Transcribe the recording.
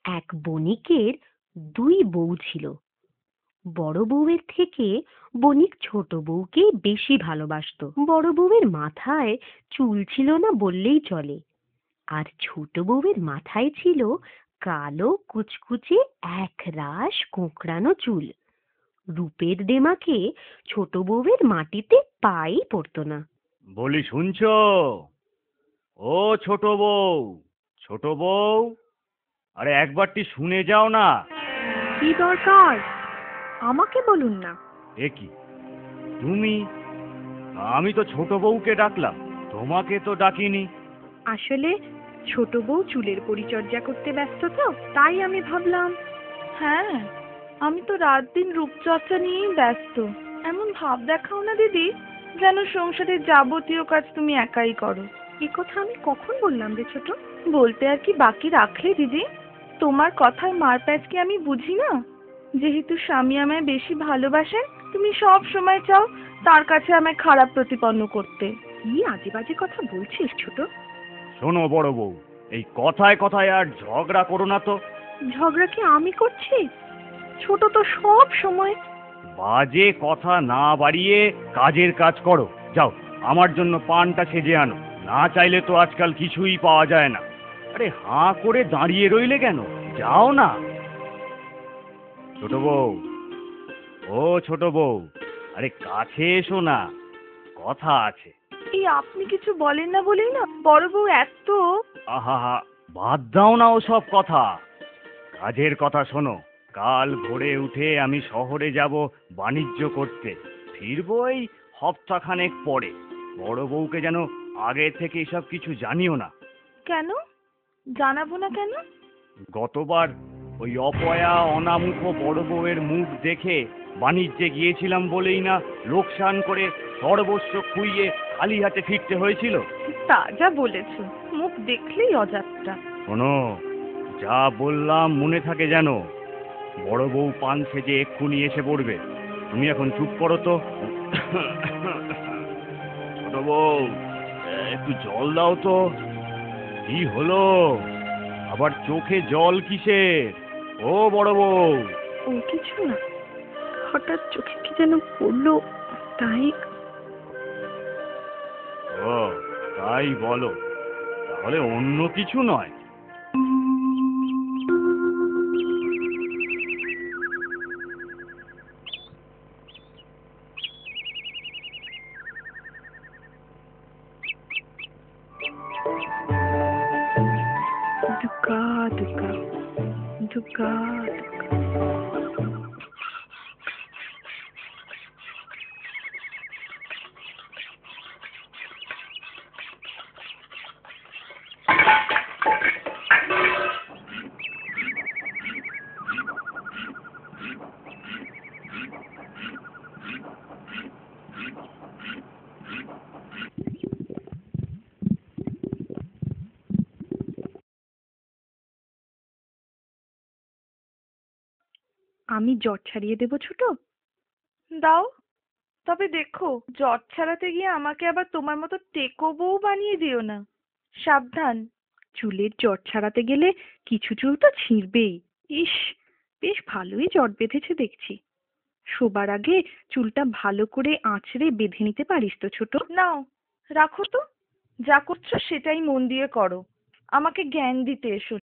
এক বণিকের দুই বউ ছিল। বড় বউয়ের থেকে বণিক ছোট বউকে বেশি ভালোবাসতো। বড় বউয়ের মাথায় চুল ছিল না বললেই চলে, আর ছোট বউয়ের মাথায় ছিল কালো কুচকুচে একরাশ কোঁকড়ানো চুল। রূপের দেমাকে ছোট বউয়ের মাটিতে পাই পড়তো না। বলি শুনছো? ও ছোট বউ, ছোট বউ, আরে একবারটি শুনে যাও না। কি দরকার? আমাকে বলুন না। এ কি তুমি? আমি তো ছোট বউকে ডাকলাম, তোমাকে তো ডাকিনি। আসলে ছোট বউ চুলের পরিচর্যা করতে ব্যস্ত, তো তাই আমি ভাবলাম। হ্যাঁ, আমি তো রাত দিন রূপচর্চা নিয়েই ব্যস্ত। এমন ভাব দেখাও না দিদি, যেন সংসারের যাবতীয় কাজ তুমি একাই করো। এ কথা আমি কখন বললাম রে ছোট? বলতে আর কি বাকি রাখলে দিদি? তোমার কথার মারপ্যাচ কি আমি বুঝি না? যেহেতু স্বামী আমায় বেশি ভালোবাসেন, তুমি সব সময় চাও তার কাছে আমায় খারাপ প্রতিপন্ন করতে। কি আজে বাজে কথা বলছিস ছোট? শোনো বড় বউ, এই কথায় কথায় আর ঝগড়া করো না তো। ঝগড়া কি আমি করছি? ছোট তো সব সময়। বাজে কথা না বাড়িয়ে কাজের কাজ করো। যাও, আমার জন্য পানটা সেজে আনো। না চাইলে তো আজকাল কিছুই পাওয়া যায় না। আরে হাঁ করে দাঁড়িয়ে রইলে কেন? যাও না। ছোট বউ, ও ছোট বউ, আরে কাছে এসো না, কথা আছে। এই আপনি কিছু বলেন না বলেই না বড় বউ এত। আহা, বাদ দাও না ওসব কথা। কাজের কথা শোনো। কাল ভোরে উঠে আমি শহরে যাব বাণিজ্য করতে। ফিরবো এই সপ্তাহখানেক পরে। বড় বউকে যেন আগে থেকে এসব কিছু জানিও না। কেন জানাবো না কেন? গতবার ওই অপয়া অনামুখ বড় বউয়ের মুখ দেখে বাণিজ্যে গিয়েছিলাম বলেই না লোকসান করে সর্বস্ব খুইয়ে খালি হাতে ফিরতে হয়েছিল। তা যা বলেছো, মুখ দেখলেই অযাত্রা। শোনো, যা বললাম মনে থাকে যেন। বড় বউ পান সেজে এক্ষুনি এসে পড়বে। তুমি এখন চুপ করো তো। ছোট বউ, একটু জল দাও তো। কি হলো? আবার চোখে জল কিসের? ও বড় বউ। ও কিছু না, হঠাৎ চোখে কি যেন পড়লো, তাই। ও তাই বলো, তাহলে অন্য কিছু নয়। দুকা দুকা দুকা দুকা। আমি জট ছাড়িয়ে দেবো ছোট? দাও, তবে দেখো জট ছাড়াতে গিয়ে আমাকে আবার তোমার মতো টেকো বউ বানিয়ে দিও না। সাবধান। চুলের জট ছাড়াতে গেলে কিছু চুল তো ছিঁড়বেই। ইস, বেশ ভালোই জট বেঁধেছে দেখছি। শোবার আগে চুলটা ভালো করে আঁচড়ে বেঁধে নিতে পারিস তো ছোট? নাও, রাখো তো। যা করছো সেটাই মন দিয়ে করো, আমাকে জ্ঞান দিতে এসো।